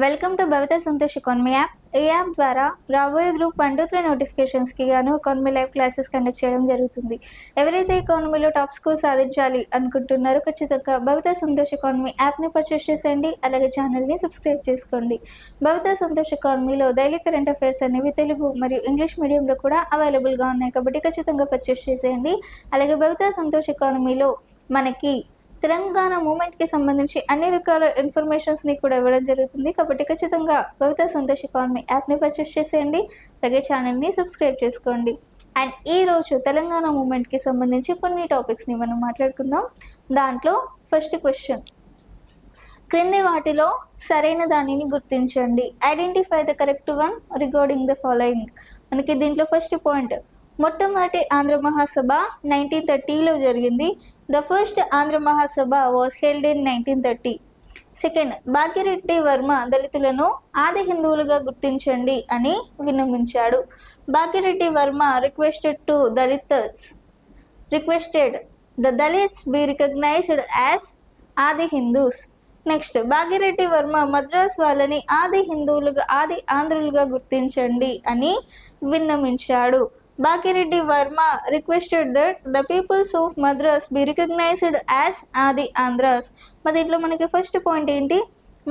Welcome to Bhavitha Santosh economy app. ఈ app ద్వారా రాబోయే గ్రూప్ 1, 2, 3 నోటిఫికేషన్స్కి గాను ఎకానమీ లైవ్ క్లాసెస్ కండక్ట్ చేయడం జరుగుతుంది. ఎవరైతే ఎకానమీలో టాప్ స్కోర్ సాధించాలి అనుకుంటున్నారో ఖచ్చితంగా భవిత సంతోష్ ఎకానమీ యాప్ని పర్చేస్ చేసేయండి. అలాగే ఛానల్ని సబ్స్క్రైబ్ చేసుకోండి. భవిత సంతోష్ ఎకానమీలో డైలీ కరెంట్ అఫైర్స్ అనేవి తెలుగు మరియు ఇంగ్లీష్ మీడియంలో కూడా అవైలబుల్గా ఉన్నాయి కాబట్టి ఖచ్చితంగా పర్చేస్ చేసేయండి. అలాగే భవిత సంతోష్ ఎకానమీలో మనకి తెలంగాణ మూమెంట్కి సంబంధించి అన్ని రకాల ఇన్ఫర్మేషన్స్ని కూడా ఇవ్వడం జరుగుతుంది కాబట్టి ఖచ్చితంగా భవిత సంతోష్ ఎకానమీ యాప్ని పర్చేస్ చేసేయండి. అలాగే ఛానల్ని సబ్స్క్రైబ్ చేసుకోండి. అండ్ ఈరోజు తెలంగాణ మూమెంట్కి సంబంధించి కొన్ని టాపిక్స్ని మనం మాట్లాడుకుందాం. దాంట్లో ఫస్ట్ క్వశ్చన్, క్రింది వాటిలో సరైన దానిని గుర్తించండి. Identify the correct one regarding the following. మనకి దీంట్లో ఫస్ట్ పాయింట్, మొట్టమొదటి ఆంధ్ర మహాసభ 1930లో జరిగింది. The first Andhra Mahasabha was held in 1930. Second, Bhagya Reddy Varma దళితులను ఆది హిందువులుగా గుర్తించండి అని విన్నవించాడు. Bhagyareddy Varma requested the Dalits be recognized as Adi Hindus. Next, Bhagyareddy Varma Madras వాళ్ళని ఆది ఆంధ్రులుగా గుర్తించండి అని విన్నవించాడు. Bhagireddy Verma requested that the peoples of Madras be recognized as Adi Andhras. మరి దీంట్లో మనకి ఫస్ట్ పాయింట్ ఏంటి,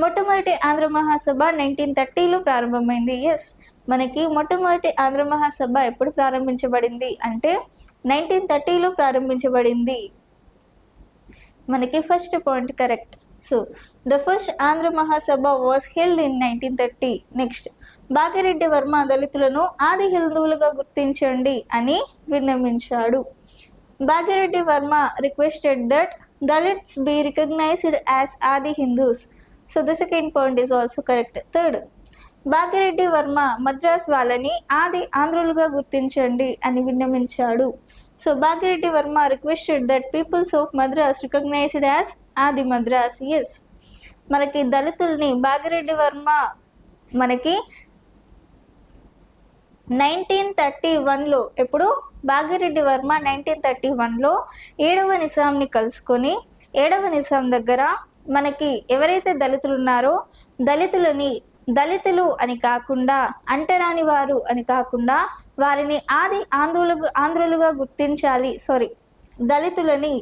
మొట్టమొదటి ఆంధ్ర మహాసభ 1930లో ప్రారంభమైంది. ఎస్, మనకి మొట్టమొదటి ఆంధ్ర మహాసభ ఎప్పుడు ప్రారంభించబడింది అంటే 1930లో ప్రారంభించబడింది. మనకి first point correct. So the first Andhra Mahasabha was held in 1930. Next, Bhagyareddy Varma దళితులను ఆది హిందువులుగా గుర్తించండి అని విన్నవించాడు. Bhagyareddy Varma requested that Dalits be recognized as Adi Hindus. So the second point is also correct. Third, Bhagyareddy Varma Madras వాళ్ళని ఆది ఆంధ్రులుగా గుర్తించండి అని విన్నవించాడు. So Bhagya Reddy Varma requested that peoples of Madras recognized as Adi Madras. Yes, మనకి దళితుల్ని భాగ్యరెడ్డి వర్మ మనకి 1931లో ఎప్పుడు భాగ్యరెడ్డి వర్మ 1931లో 7వ నిజాంని కలుసుకొని 7వ నిజాం దగ్గర మనకి ఎవరైతే దళితులు ఉన్నారో దళితులు అని కాకుండా, అంటరాని వారు అని కాకుండా వారిని ఆది ఆంధ్రులుగా గుర్తించాలి, దళితులని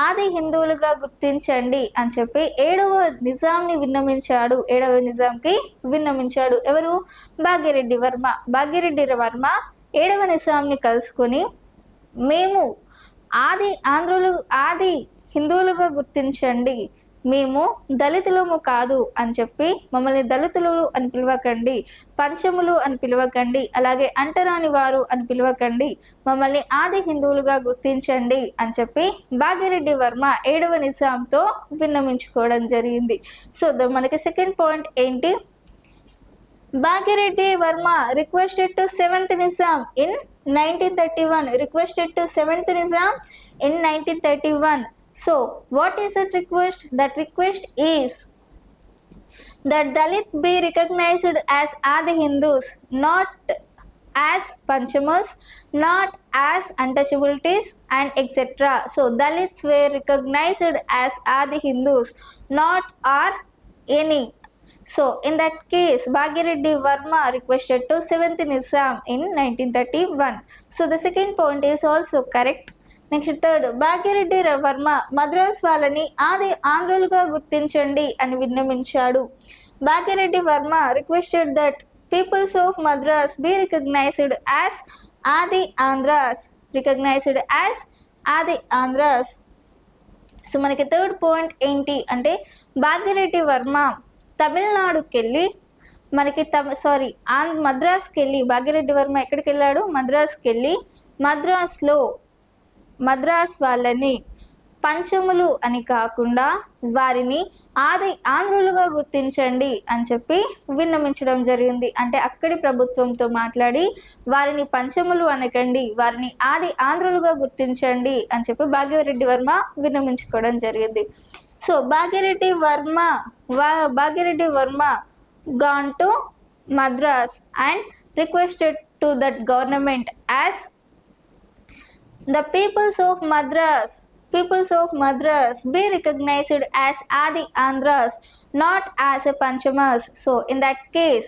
ఆది హిందువులుగా గుర్తించండి అని చెప్పి 7వ నిజాంని విన్నవించాడు. 7వ నిజాంకి విన్నవించాడు. ఎవరు? భాగ్యరెడ్డి వర్మ. భాగ్యరెడ్డి వర్మ 7వ నిజాంని కలుసుకొని మేము ఆది హిందువులుగా గుర్తించండి, మేము దళితులము కాదు అని చెప్పి మమ్మల్ని దళితులు అని పిలవకండి, పంచములు అని పిలవకండి, అలాగే అంటరాని వారు అని పిలవకండి, మమ్మల్ని ఆది హిందువులుగా గుర్తించండి అని చెప్పి భాగ్యరెడ్డి వర్మ 7వ నిజాంతో విన్నవించుకోవడం జరిగింది. సో మనకి సెకండ్ పాయింట్ ఏంటి, Bhagya Reddy Varma requested to 7th Nizam in 1931. Requested to 7th Nizam in 1931. So, what is that request? That request is that Dalit be recognized as Adi Hindus, not as Panchamas, not as untouchabilities and etc. So, Dalits were recognized as Adi Hindus, not or any. So, in that case, Bhagireddy Verma requested to 7th Nizam in 1931. So, the second point is also correct. Next, third, Bhagyareddy Varma Madras వాళ్ళని ఆది ఆంధ్రులుగా గుర్తించండి అని విన్నవించాడు. Bhagyareddy Varma requested that peoples of Madras be recognized as Adi Andhras. So మనకి third point ఏంటి అంటే, భాగ్యరెడ్డి వర్మ తమిళనాడుకి వెళ్ళి మద్రాస్కి వెళ్ళి భాగ్యరెడ్డి వర్మ ఎక్కడికి వెళ్ళాడు? మద్రాస్కి వెళ్ళి మద్రాస్ వాళ్ళని పంచములు అని కాకుండా వారిని ఆది ఆంధ్రులుగా గుర్తించండి అని చెప్పి విన్నవించడం జరిగింది. అంటే అక్కడి ప్రభుత్వంతో మాట్లాడి వారిని పంచములు అనకండి, వారిని ఆది ఆంధ్రులుగా గుర్తించండి అని చెప్పి భాగ్యరెడ్డి వర్మ విన్నవించుకోవడం జరిగింది. So Bhagya Reddy Varma gone to Madras and requested to that government as the peoples of Madras peoples of Madras be recognized as Adi Andhras, not as a Panchamas. So in that case,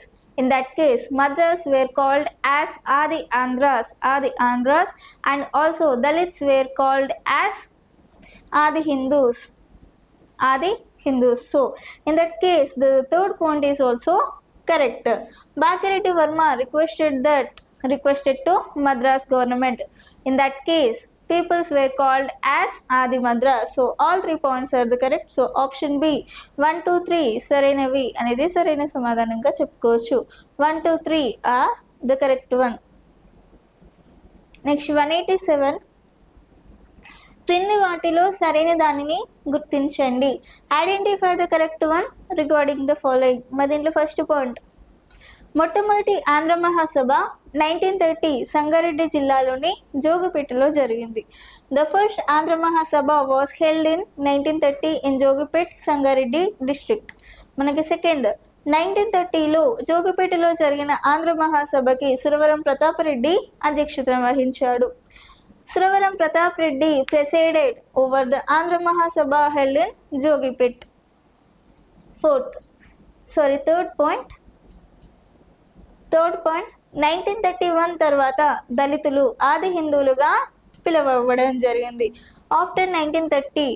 Madras were called as Adi Andhras, and also Dalits were called as Adi Hindus. So in that case, the third point is also correct. Bhagireddy Verma requested to Madras government. In that case, peoples were called as Adi Madras. So all 3 points are the correct. So option B 1, 2, 3 సరైనవి అనేది సరైన సమాధానంగా చెప్పుకోవచ్చు. 1, 2, 3 are the correct one. Next 187. క్రింది వాటిలో సరైన దానిని గుర్తించండి. Identify the correct one regarding the following. మరి దీంట్లో ఫస్ట్ పాయింట్, మొట్టమొదటి ఆంధ్ర మహాసభ 1930 సంగారెడ్డి జిల్లాలోని జోగిపేటలో జరిగింది. The first Andhra Mahasabha was held in 1930 in Jogipet, Sangareddy district. మనకి సెకండ్, 1930లో జోగిపేటలో జరిగిన ఆంధ్ర మహాసభకి సురవరం ప్రతాపరెడ్డి అధ్యక్షతన వహించాడు. Suravaram Pratap Reddy presided over the Andhra Mahasabha held in Jogipet. Third point, 1931 తర్వాత దళితులు ఆది హిందువులుగా పిలువబడడం జరిగింది. After 1930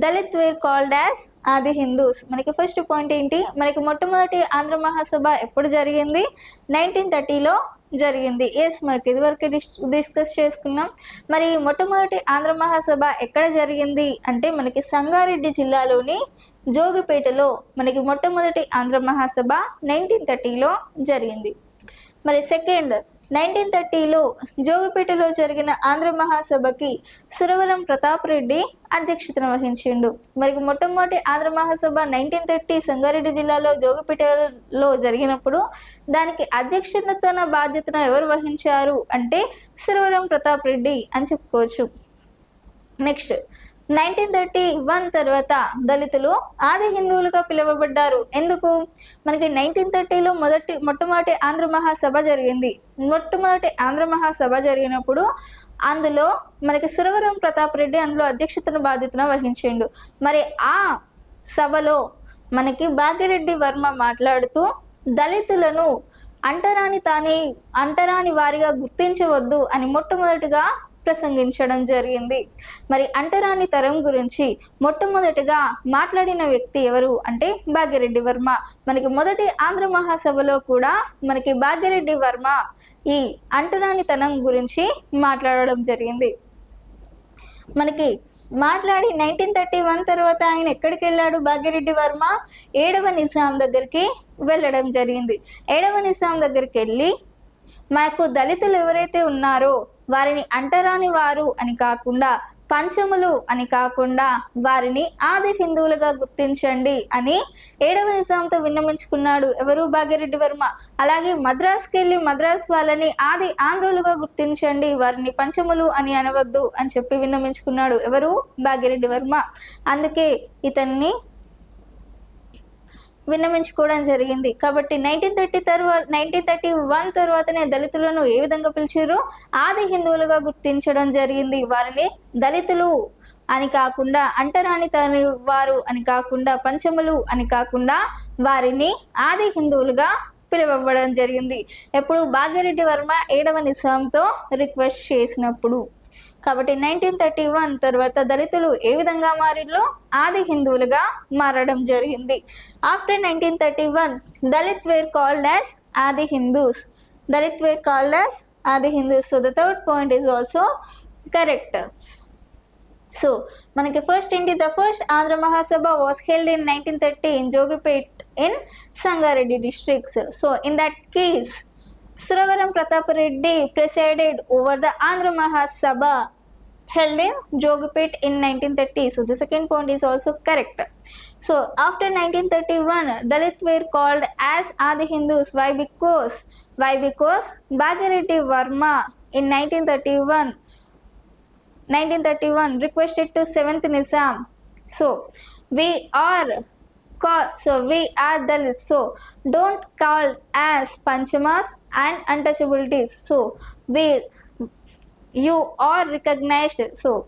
Dalit were called as Adi Hindus. మనకి ఫస్ట్ పాయింట్ ఏంటి, మనకి మొట్టమొదటి ఆంధ్ర మహాసభ ఎప్పుడు జరిగింది? 1930లో జరిగింది. మనకి ఇదివరకు డిస్కస్ చేసుకున్నాం. మరి మొట్టమొదటి ఆంధ్ర మహాసభ ఎక్కడ జరిగింది అంటే మనకి సంగారెడ్డి జిల్లాలోని జోగిపేటలో మనకి మొట్టమొదటి ఆంధ్ర మహాసభ 1930లో జరిగింది. మరి సెకండ్, 1930లో జోగిపేటలో జరిగిన ఆంధ్ర మహాసభకి సురవరం ప్రతాప్ రెడ్డి అధ్యక్షతన వహించిండు. మరి మొట్టమొదటి ఆంధ్ర మహాసభ 1930 సంగారెడ్డి జిల్లాలో జోగిపేటలో జరిగినప్పుడు దానికి అధ్యక్షతన బాధ్యతను ఎవరు వహించారు అంటే సురవరం ప్రతాప్ రెడ్డి అని చెప్పుకోవచ్చు. నెక్స్ట్, 1931 తర్వాత దళితులు ఆది హిందువులుగా పిలువబడ్డారు. ఎందుకు? మనకి 1930లో మొట్టమొదటి ఆంధ్ర మహాసభ జరిగింది. మొట్టమొదటి ఆంధ్ర మహాసభ జరిగినప్పుడు అందులో మనకి సురవరం ప్రతాప్ రెడ్డి అందులో అధ్యక్షతన బాధ్యతను వహించిండు. మరి ఆ సభలో మనకి భాగ్యరెడ్డి వర్మ మాట్లాడుతూ దళితులను అంటరాని వారిగా గుర్తించవద్దు అని మొట్టమొదటిగా ప్రసంగించడం జరిగింది. మరి అంటరాని తరం గురించి మొట్టమొదటిగా మాట్లాడిన వ్యక్తి ఎవరు అంటే భాగ్యరెడ్డి వర్మ. మనకి మొదటి ఆంధ్ర మహాసభలో కూడా మనకి భాగ్యరెడ్డి వర్మ ఈ అంటరానితనం గురించి మాట్లాడడం జరిగింది. మనకి మాట్లాడి 1931 తర్వాత ఆయన ఎక్కడికి వెళ్ళాడు? భాగ్యరెడ్డి వర్మ 7వ నిజాం దగ్గరికి వెళ్ళడం జరిగింది. 7వ నిజాం దగ్గరికి వెళ్ళి మాకు దళితులు ఎవరైతే ఉన్నారో వారిని అంటరాని వారు అని కాకుండా పంచములు అని కాకుండా వారిని ఆది హిందువులుగా గుర్తించండి అని 7వ నిజాంతో విన్నవించుకున్నాడు. ఎవరు? భాగ్యరెడ్డి వర్మ. అలాగే మద్రాస్కి వెళ్ళి మద్రాస్ వాళ్ళని ఆది ఆంధ్రులుగా గుర్తించండి, వారిని పంచములు అని అనవద్దు అని చెప్పి విన్నవించుకున్నాడు. ఎవరు? భాగ్యరెడ్డి వర్మ. అందుకే ఇతన్ని విన్నవించుకోవడం జరిగింది. కాబట్టి 1931 తర్వాతనే దళితులను ఏ విధంగా పిలిచారు? ఆది హిందువులుగా గుర్తించడం జరిగింది. వారిని దళితులు అని కాకుండా అంటరాని వారు అని కాకుండా పంచములు అని కాకుండా వారిని ఆది హిందువులుగా పిలువబడడం జరిగింది. ఎప్పుడు? భాగ్యరెడ్డి వర్మ 7వ నిజాంతో రిక్వెస్ట్ చేసినప్పుడు. కాబట్టి 1931 తర్వాత దళితులు ఏ విధంగా మారిలో? ఆది హిందువులుగా మారడం జరిగింది. After 1931 Dalit were called as Adi Hindus. So the third point is also correct. So మనకి ఫస్ట్ ఏంటి? The first Andhra Mahasabha was held in 1930 in Jogipet in Sangareddy districts. So in that case Suravaram Pratapareddy presided over the Andhra Mahasabha held in Jogipet in 1930. So the second point is also correct. So after 1931, Dalit were called as Adi Hindus. Why? Because Bhagireddy Verma in 1931 requested to 7th Nizam. So we are Dalits. So don't call as Panchamas and untouchabilities. So you are recognized. So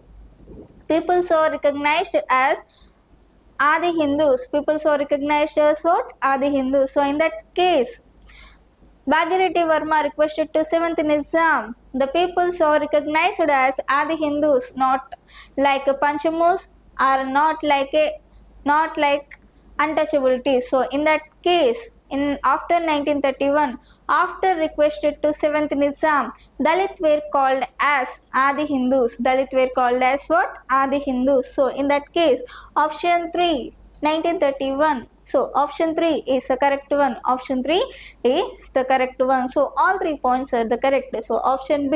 People so recognized as Adi Hindus. People so recognized as what? Adi Hindus. So in that case, Bhagirathi Varma requested to 7th Nizam. The people so recognized as Adi Hindus, not like Panchamus, or not like untouchability. So in that case, in after 1931, after requested to 7th Nizam, Dalit were called as Adi Hindus. Dalit were called as what? Adi Hindus. So in that case, option 3, 1931. So option 3 is the correct one. Option 3 is the correct one. So all 3 points are the correct. So option D,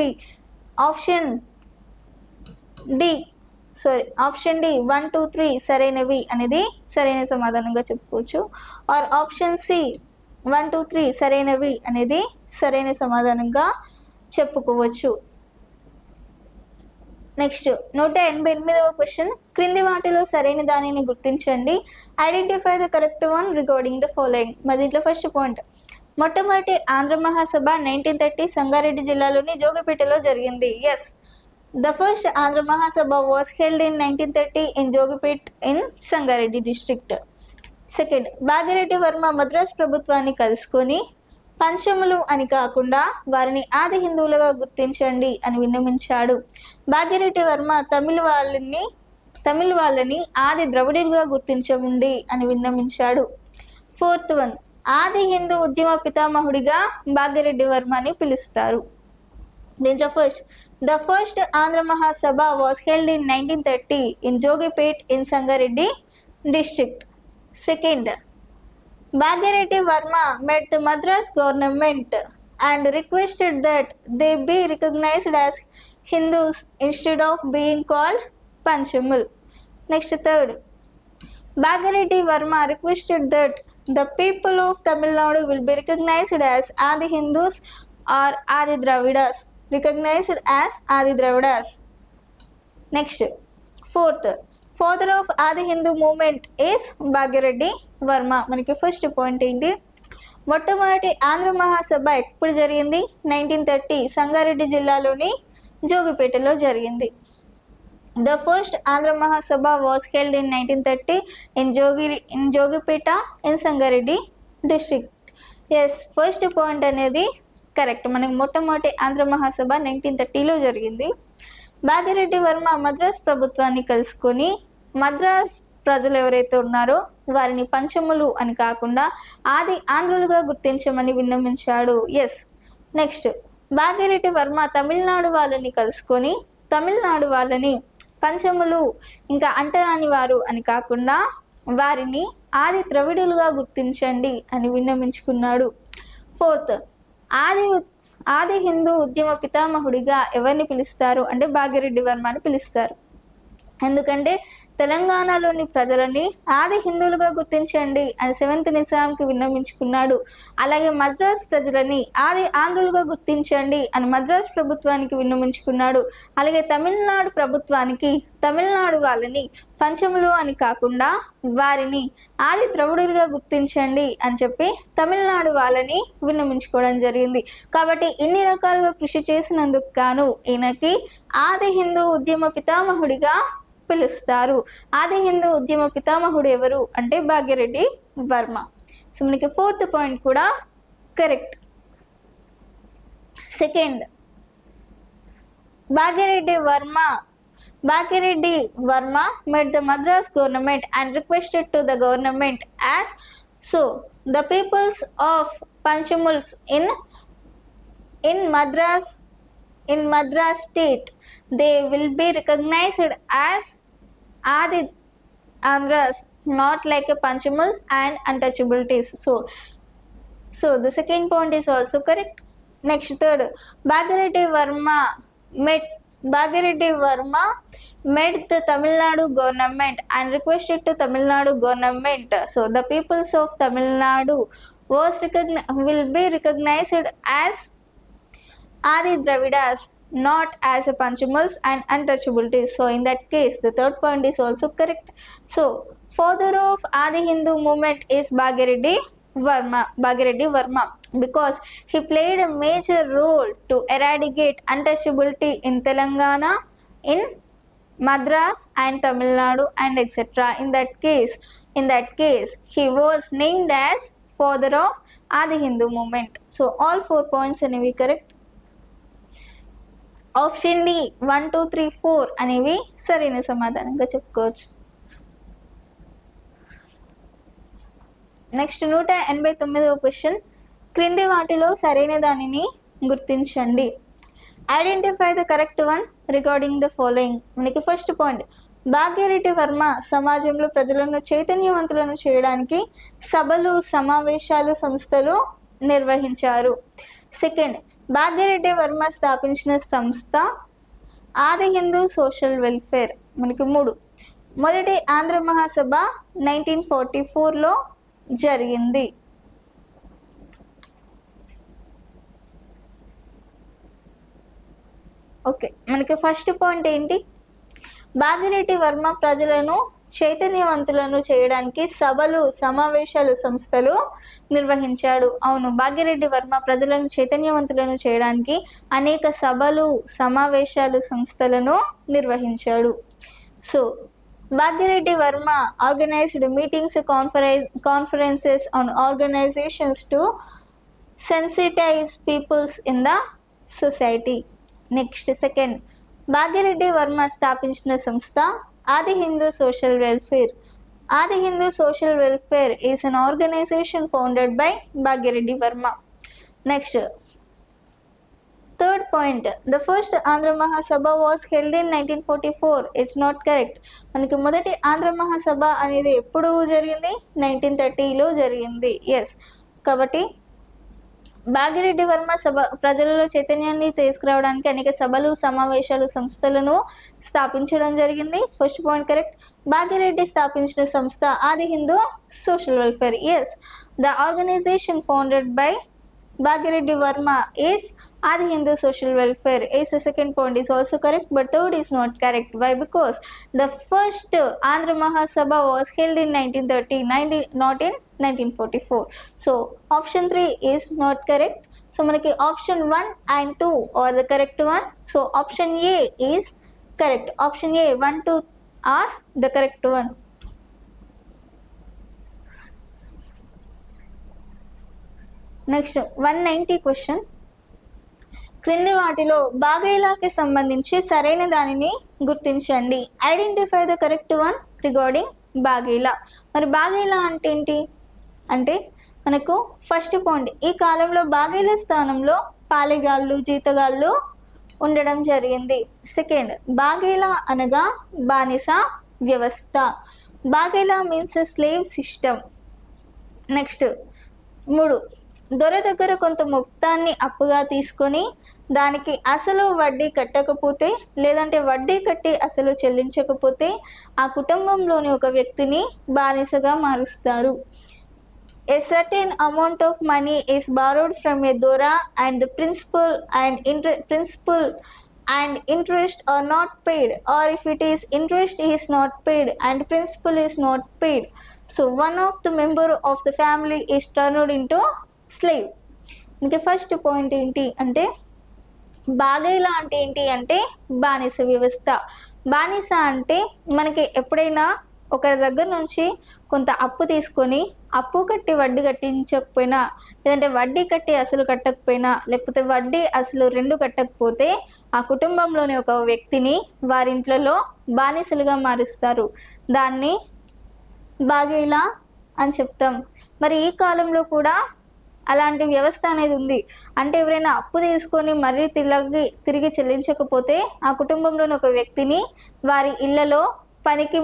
option D 1, 2, 3 సరైనవి అనేది సరైన సమాధానంగా చెప్పుకోవచ్చు. Are option C 1, 2, 3 సరైనవి అనేది సరైన సమాధానంగా చెప్పుకోవచ్చు. నెక్స్ట్ 188వ క్వశ్చన్, క్రింది వాటిలో సరైన దానిని గుర్తించండి. Identify the correct one regarding the following. మరి దీంట్లో ఫస్ట్ పాయింట్, మొట్టమొదటి ఆంధ్ర మహాసభ 1930 సంగారెడ్డి జిల్లాలోని జోగిపేటలో జరిగింది. Yes, the first Andhra Mahasabha was held in 1930 in Jogipet in Sangareddy district. Second, Bhagirathi Varma Madras ప్రభుత్వాన్ని కలుసుకొని పంచములు అని కాకుండా వారిని ఆది హిందువులుగా గుర్తించండి అని విన్నవించాడు. భాగీరథి వర్మ తమిళ వాళ్ళని ఆది ద్రవిడులుగా గుర్తించండి అని విన్నవించాడు. ఫోర్త్ వన్, ఆది హిందూ ఉద్యమ పితామహుడిగా భాగీరథి వర్మని పిలుస్తారు. దీంట్లో first, the first Andhra Mahasabha was held in 1930 in Jogipet in Sangareddy district. Second, Bhagirathi Varma met the Madras government and requested that they be recognized as Hindus instead of being called Panchamul. Next, third, Bhagirathi Varma requested that the people of Tamil Nadu will be recognized as Adi Hindus or Adi Dravidas. Recognized as Adi Dravidas. Next, fourth, father of Adi Hindu movement is Bhagirathi Varma. మనకి first point ఏంటి, మొట్టమొదటి ఆంధ్ర మహాసభ ఎప్పుడు జరిగింది? 1930 సంగారెడ్డి జిల్లాలోని జోగిపేటలో జరిగింది. The first Andhra Mahasabha was held in 1930 in Jogipeta in Sangareddy district. Yes, first point అనేది correct. మనకి మొట్టమొదటి ఆంధ్ర మహాసభ 1930లో జరిగింది. భాగీరథి వర్మ మద్రాస్ ప్రభుత్వాన్ని కలుసుకొని మద్రాస్ ప్రజలు ఎవరైతే ఉన్నారో వారిని పంచములు అని కాకుండా ఆది ఆంధ్రులుగా గుర్తించమని విన్నవించాడు. ఎస్. నెక్స్ట్, భాగీరథి వర్మ తమిళనాడు వాళ్ళని కలుసుకొని తమిళనాడు వాళ్ళని పంచములు ఇంకా అంటరాని వారు అని కాకుండా వారిని ఆది ద్రవిడులుగా గుర్తించండి అని విన్నవించుకున్నాడు. ఫోర్త్, ఆది హిందూ ఉద్యమ పితామహుడిగా ఎవరిని పిలుస్తారు అంటే భాగీరథి వర్మని పిలుస్తారు. ఎందుకంటే తెలంగాణలోని ప్రజలని ఆది హిందువులుగా గుర్తించండి అని 7th నిజాంకి విన్నవించుకున్నాడు. అలాగే మద్రాస్ ప్రజలని ఆది ఆంధ్రులుగా గుర్తించండి అని మద్రాస్ ప్రభుత్వానికి విన్నవించుకున్నాడు. అలాగే తమిళనాడు ప్రభుత్వానికి తమిళనాడు వాళ్ళని పంచములు అని కాకుండా వారిని ఆది ద్రవిడులుగా గుర్తించండి అని చెప్పి తమిళనాడు వాళ్ళని విన్నవించుకోవడం జరిగింది. కాబట్టి ఇన్ని రకాలుగా కృషి చేసినందుకు గాను ఈయనకి ఆది హిందూ ఉద్యమ పితామహుడిగా పిలుస్తారు. ఆది హిందూ ఉద్యమ పితామహుడు ఎవరు అంటే భాగీరథి వర్మ. సో మనకి ఫోర్త్ పాయింట్ కూడా correct. Second, Bhagirathi Varma met the Madras government and requested to the government as so the peoples of Panchamuls in Madras state they will be recognized as Adi Andhras, not like a Panchamuls and untouchabilities. So the second point is also correct. Next, third, Bhagirathi Varma met the Tamil Nadu government and requested to Tamil Nadu government. So the peoples of Tamil Nadu will be recognized as Adi Dravidas, not as a Panchamuls and untouchabilities. So in that case, the third point is also correct. So father of Adi Hindu movement is Bhagirathi Varma because he played a major role to eradicate untouchability in Telangana in Madras and Tamil Nadu and etc. In that case, he was named as father of Adi Hindu movement. So all 4 points అనేవి correct. Option D 1 2 3 4 అనేవి సరైన సమాధానంగా చెప్పుకోవచ్చు. Next 189వ question, క్రింది వాటిలో సరైన దానిని గుర్తించండి. Identify the correct one regarding the following. మనకి ఫస్ట్ పాయింట్, భాగ్యరెడ్డి వర్మ సమాజంలో ప్రజలను చైతన్యవంతులను చేయడానికి సభలు, సమావేశాలు, సంస్థలు నిర్వహించారు. సెకండ్, భాగ్యరెడ్డి వర్మ స్థాపించిన సంస్థ ఆది హిందూ సోషల్ వెల్ఫేర్. మనకి 3, మొదటి ఆంధ్ర మహాసభ 1944లో జరిగింది. ఓకే, మనకి ఫస్ట్ పాయింట్ ఏంటి, భాగ్యరెడ్డి వర్మ ప్రజలను చైతన్యవంతులను చేయడానికి సభలు, సమావేశాలు, సంస్థలు నిర్వహించాడు. అవును, భాగ్యరెడ్డి వర్మ ప్రజలను చైతన్యవంతులను చేయడానికి అనేక సభలు, సమావేశాలు, సంస్థలను నిర్వహించాడు. So Bhagya Reddy Varma organized meetings, conferences on organizations to sensitize peoples in the society. Next second, Bhagya Reddy Varma స్థాపించిన సంస్థ Adi Hindu social welfare. Adi Hindu social welfare is an organization founded by Bhagya Reddy Varma. Next third point, the first Andhra Mahasabha was held in 1944. It's not correct. మనకి మొదటి ఆంధ్ర మహాసభ అనేది ఎప్పుడు జరిగింది? 1930లో జరిగింది. Yes, కాబట్టి భాగ్యరెడ్డి వర్మ ప్రజలలో చైతన్యాన్ని తీసుకురావడానికి అనేక సభలు, సమావేశాలు, సంస్థలను స్థాపించడం జరిగింది. First point correct. భాగ్యరెడ్డి స్థాపించిన సంస్థ Adi Hindu social welfare. Yes, the organization founded by Bhagya Reddy Varma is Adi Hindu Social Welfare. Is the second point is also correct, but third is not correct. Why? Because the first Andhra Mahasabha was held in 1930, not in 1944. So option 3 is not correct. So manaki option 1 and 2 are the correct one. So option A is correct. Option A 1, 2 are the correct one. Next 190 question. క్రింది వాటిలో బాఘేలాకి సంబంధించి సరైన దానిని గుర్తించండి. Identify the correct one regarding Baghela. మరి బాఘేలా అంటే ఏంటి అంటే మనకు ఫస్ట్ పాయింట్, ఈ కాలంలో బాఘేలా స్థానంలో పాలెగాళ్ళు, జీతగాళ్ళు ఉండడం జరిగింది. సెకండ్, బాఘేలా అనగా బానిస వ్యవస్థ. బాఘేలా మీన్స్ స్లేవ్ సిస్టమ్. నెక్స్ట్ 3, దొర దగ్గర కొంత మొత్తాన్ని అప్పుగా తీసుకొని దానికి అసలు వడ్డీ కట్టకపోతే, లేదంటే వడ్డీ కట్టి అసలు చెల్లించకపోతే ఆ కుటుంబంలోని ఒక వ్యక్తిని బానిసగా మారుస్తారు. A certain amount of money is borrowed from a dora and the principal and interest are not paid, or if it is interest is not paid and principal is not paid, so one of the member of the family is turned into slave. ఇంకా first point ఏంటి అంటే బాఘేలా అంటే ఏంటి అంటే బానిస వ్యవస్థ. బానిస అంటే మనకి ఎప్పుడైనా ఒకరి దగ్గర నుంచి కొంత అప్పు తీసుకొని అప్పు కట్టి వడ్డీ కట్టించకపోయినా, లేదంటే వడ్డీ కట్టి అసలు కట్టకపోయినా, లేకపోతే వడ్డీ అసలు 2 కట్టకపోతే ఆ కుటుంబంలోని ఒక వ్యక్తిని వారింట్లలో బానిసలుగా మారుస్తారు. దాన్ని బాఘేలా అని చెప్తాం. మరి ఈ కాలంలో కూడా అలాంటి వ్యవస్థ అనేది ఉంది. అంటే ఎవరైనా అప్పు తీసుకొని మరీ తిరిగి చెల్లించకపోతే ఆ కుటుంబంలోని ఒక వ్యక్తిని వారి ఇళ్లలో పనికి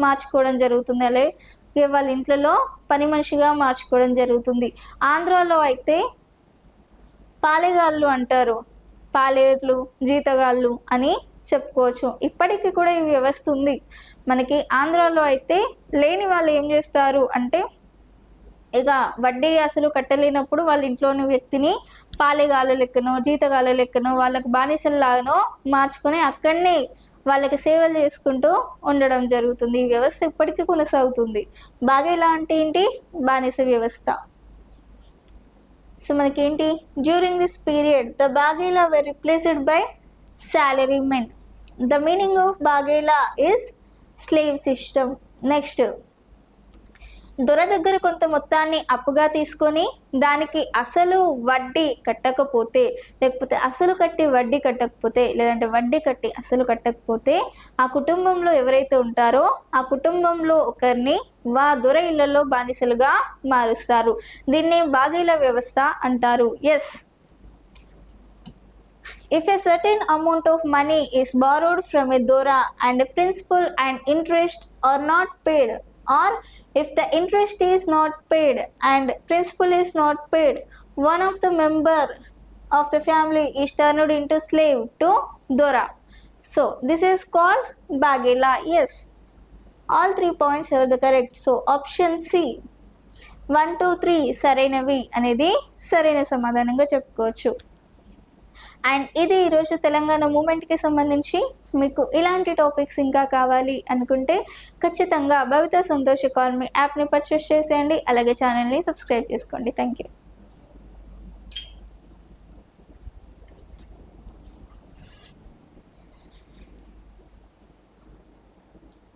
మార్చుకోవడం జరుగుతుంది. అలాగే వాళ్ళ ఇంట్లో పని మనిషిగా మార్చుకోవడం జరుగుతుంది. ఆంధ్రాలో అయితే పాలెగాళ్ళు అంటారు, పాలేర్లు, జీతగాళ్ళు అని చెప్పుకోవచ్చు. ఇప్పటికీ కూడా ఈ వ్యవస్థ ఉంది మనకి. ఆంధ్రాలో అయితే లేని వాళ్ళు ఏం చేస్తారు అంటే ఇక వడ్డీ అసలు కట్టలేనప్పుడు వాళ్ళ ఇంట్లోని వ్యక్తిని పాలెగాళ్ళ లెక్కనో, జీతగాళ్ళ లెక్కనో, వాళ్ళకి బానిసల్లాగానో మార్చుకొని అక్కడనే వాళ్ళకి సేవలు చేసుకుంటూ ఉండడం జరుగుతుంది. ఈ వ్యవస్థ ఇప్పటికీ కొనసాగుతుంది. బాఘేలా అంటే ఏంటి? బానిస వ్యవస్థ. సో మనకేంటి, during this period the Baghela were replaced by salary men. The meaning of Baghela is slave system. Next, దొర దగ్గర కొంత మొత్తాన్ని అప్పుగా తీసుకొని దానికి అసలు వడ్డీ కట్టకపోతే, లేకపోతే అసలు కట్టి వడ్డీ కట్టకపోతే, లేదంటే వడ్డీ కట్టి అసలు కట్టకపోతే ఆ కుటుంబంలో ఎవరైతే ఉంటారో ఆ కుటుంబంలో ఒకరిని దొర ఇళ్లలో బానిసలుగా మారుస్తారు. దీన్ని బాగేలా వ్యవస్థ అంటారు. Yes, if a certain amount of money is borrowed from a dora and principal and interest are not paid, or if the interest is not paid and principal is not paid, one of the member of the family is turned into slave to dora. So this is called bagela. Yes, all 3 points are the correct. So option C 1, 2, 3 సరైనవి అనేది సరైన సమాధానంగా చెప్పుకోవచ్చు. And ఇది ఈరోజు తెలంగాణ మూమెంట్కి సంబంధించి. మీకు ఇలాంటి టాపిక్స్ ఇంకా కావాలి అనుకుంటే ఖచ్చితంగా భవిత సంతోష్ కాల్మీ యాప్ని పర్చేస్ చేసేయండి. అలాగే ఛానల్ని సబ్స్క్రైబ్ చేసుకోండి. Thank you.